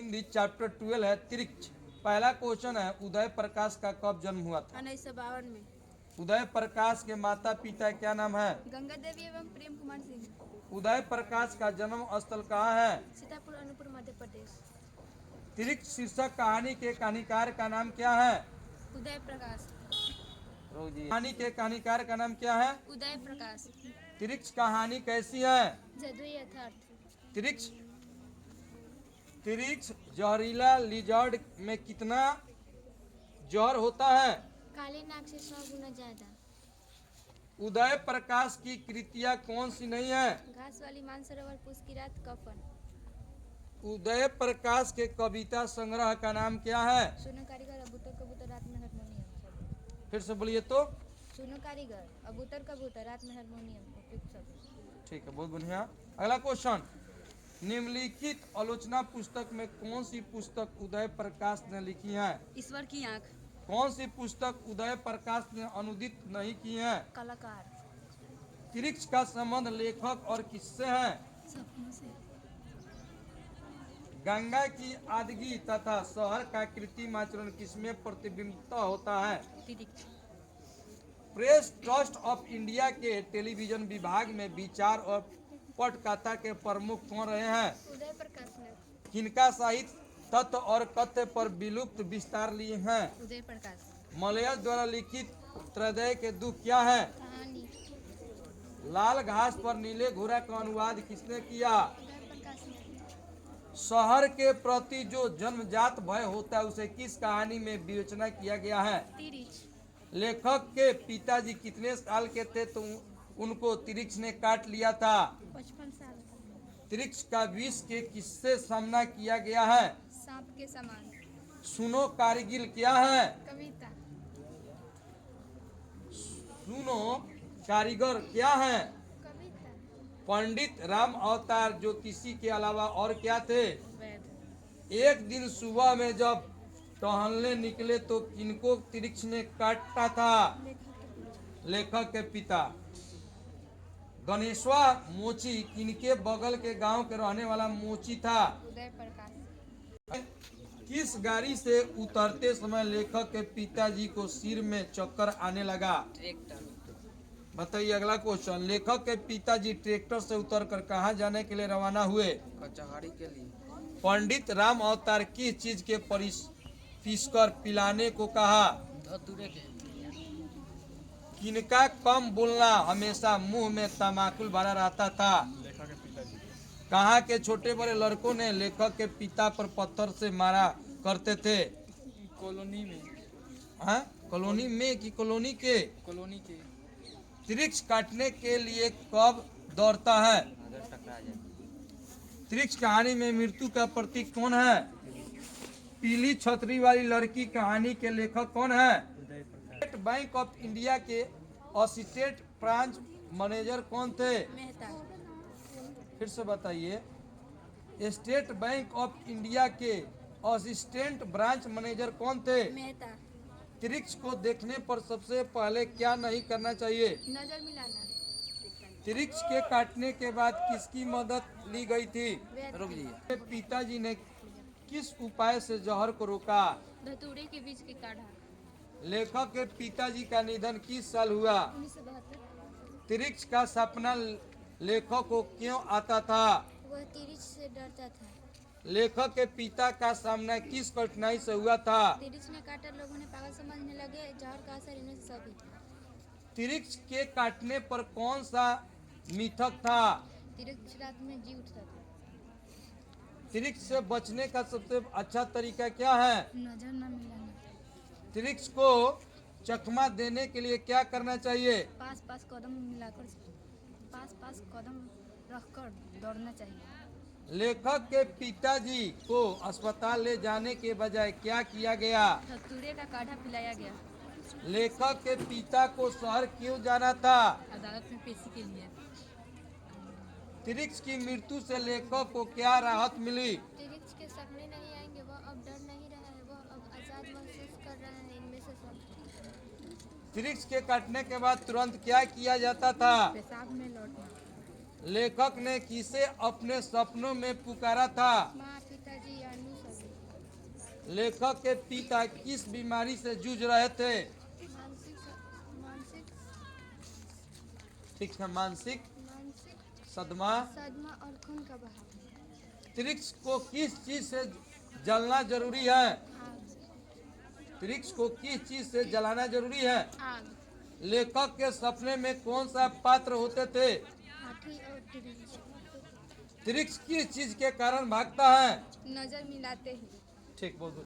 Hindi chapter 12 है तिरिक्ष। पहला question है उदय प्रकाश का कब जन्म हुआ था? 1952 में। उदय प्रकाश के माता पिता क्या नाम है? गंगा देवी एवं प्रेम कुमार सिंह। उदय प्रकाश का जन्म स्थल कहाँ है? सीतापुर अनूपपुर मध्य प्रदेश। तिरिक्ष शीर्षक कहानी के कहानीकार का नाम क्या है? उदय प्रकाश। कहानी के कहानीकार का नाम क्या है? उदय प्रकाश। तिरिक्ष कहानी कैसी है? जादुई यथार्थ। तिरिक्ष तिरिक्ष जहरीला लिजर्ड में कितना जहर होता है? काली नाग से 100 गुना ज्यादा। उदय प्रकाश की कृतियां कौन सी नहीं है? घास वाली मानसरोवर, पूस की रात, कफन। उदय प्रकाश के कविता संग्रह का नाम क्या है? सुनो कारीगर, अबूतर कबूतर, रात में हारमोनियम। फिर से बोलिए तो। सुनो कारीगर, अबूतर कबूतर, रात में हारमोनियम। उपयुक्त शब्द। ठीक है, बहुत बढ़िया। अगला क्वेश्चन, निम्नलिखित आलोचना पुस्तक में कौन सी पुस्तक उदय प्रकाश ने लिखी है? ईश्वर की आंख। कौन सी पुस्तक उदय प्रकाश ने अनुदित नहीं की है? कलाकार। तिरिक्ष का संबंध लेखक और किससे है? सपनों से। गंगा की आदगी तथा शहर का कृत्रिम आचरण किसमें प्रतिबिंबित होता है? तिरिक्ष। प्रेस ट्रस्ट ऑफ इंडिया के टेलीविजन विभाग में विचार और पटकथा के प्रमुख कौन रहे हैं? उदय प्रकाश ने। किनका साहित्य तत्व और कथ्य पर विलुप्त विस्तार लिए हैं? उदय प्रकाश। मलय द्वारा लिखित त्रैदय के दुख क्या है? कहानी। लाल घास पर नीले घोड़ा का अनुवाद किसने किया? उदय प्रकाश ने। शहर के प्रति जो जन्मजात भय होता है उसे किस कहानी में विवेचना किया गया है? तिरिक्ष। लेखक के पिताजी कितने साल के थे तो उनको तिरिक्ष ने काट लिया था? 55 साल। तिरिक्ष का विष के किससे सामना किया गया है? सांप के समान। सुनो कारगिल क्या है? कविता। सुनो कारीगर क्या है? कविता। पंडित राम अवतार ज्योतिषी के अलावा और क्या थे? वेद। एक दिन सुबह में जब टहलने निकले तो किनको तिरिक्ष ने काटा था? लेखक के पिता। गणेशवा मोची किनके बगल के गांव के रहने वाला मोची था? उदय प्रकाश। किस गाड़ी से उतरते समय लेखक के पिताजी को सिर में चक्कर आने लगा? ट्रैक्टर। बताइए अगला क्वेश्चन, लेखक के पिताजी ट्रैक्टर से उतरकर कहां जाने के लिए रवाना हुए? कचहरी के लिए। पंडित राम अवतार किस चीज के पीसकर पिलाने को कहा? धतूरे के। किनका कम बोलना हमेशा मुंह में तमाकुल भरा रहता था? लेखक के पिताजी। कहाँ के छोटे बड़े लड़कों ने लेखक के पिता पर पत्थर से मारा करते थे? कॉलोनी में। हाँ? कॉलोनी में कि कॉलोनी के? कॉलोनी के। तिरिक्ष काटने के लिए कब दौड़ता है? तिरिक्ष कहानी में मृत्यु का प्रतीक कौन है? पीली छतरी वाली लड़की कहानी के लेखक कौन है? स्टेट बैंक ऑफ इंडिया के असिस्टेंट ब्रांच मैनेजर कौन थे? मेहता। फिर से बताइए। स्टेट बैंक ऑफ इंडिया के असिस्टेंट ब्रांच मैनेजर कौन थे? मेहता। तिरिक्ष को देखने पर सबसे पहले क्या नहीं करना चाहिए? नजर मिलाना। तिरिक्ष के काटने के बाद किसकी मदद ली गई थी? रुकिए। पिताजी ने किस उपाय से जहर को रोका? धतूरे के बीज के काढ़ा। लेखक के पिताजी का निधन किस साल हुआ? 1972। तिरिक्ष का सपना लेखक को क्यों आता था? वह तिरिक्ष से डरता था। लेखक के पिता का सामना किस कठिनाई से हुआ था? तिरिक्ष ने काटा, लोगों ने पागल समझने लगे। जहर का असर इनमें से सभी। तिरिक्ष के काटने पर कौन सा मिथक था? तिरिक्ष रात में जी उठता था। तिरिक्ष से बचने का सबसे अच्छा तरीका क्या है? नजर न मिलाना। तिरिक्ष को चकमा देने के लिए क्या करना चाहिए? पास पास कदम रखकर दौड़ना चाहिए। लेखक के पिताजी को अस्पताल ले जाने के बजाय क्या किया गया? धतूरे का काढ़ा पिलाया गया। लेखक के पिता को शहर क्यों जाना था? अदालत में पेशी के लिए। तिरिक्ष की मृत्यु से लेखक को क्या राहत मिली? तिरिक्ष के सपने नहीं आएंगे, वह अब डर नहीं रहा है, वह अब आजाद महसूस कर रहा है। इनमें से सब। तिरिक्ष के काटने के बाद तुरंत क्या किया जाता था? पेशाब में लौटना। लेखक ने किसे अपने सपनों में पुकारा था? माँ, पिताजी, अनु सभी। लेखक के पिता किस बीमारी से जूझ रहे थे? मानसिक मानसिक ठीक है, मानसिक मानसिक सदमा। सदमा और खून का बहाव। त्रिक्ष को किस चीज से जलना जरूरी है? आग। त्रिक्ष को किस चीज से जलाना जरूरी है? आग। लेखक के सपने में कौन सा पात्र होते थे? हाथी और त्रिंच। त्रिक्ष किस चीज के कारण भागता है? नजर मिलाते ही। ठीक, बहुत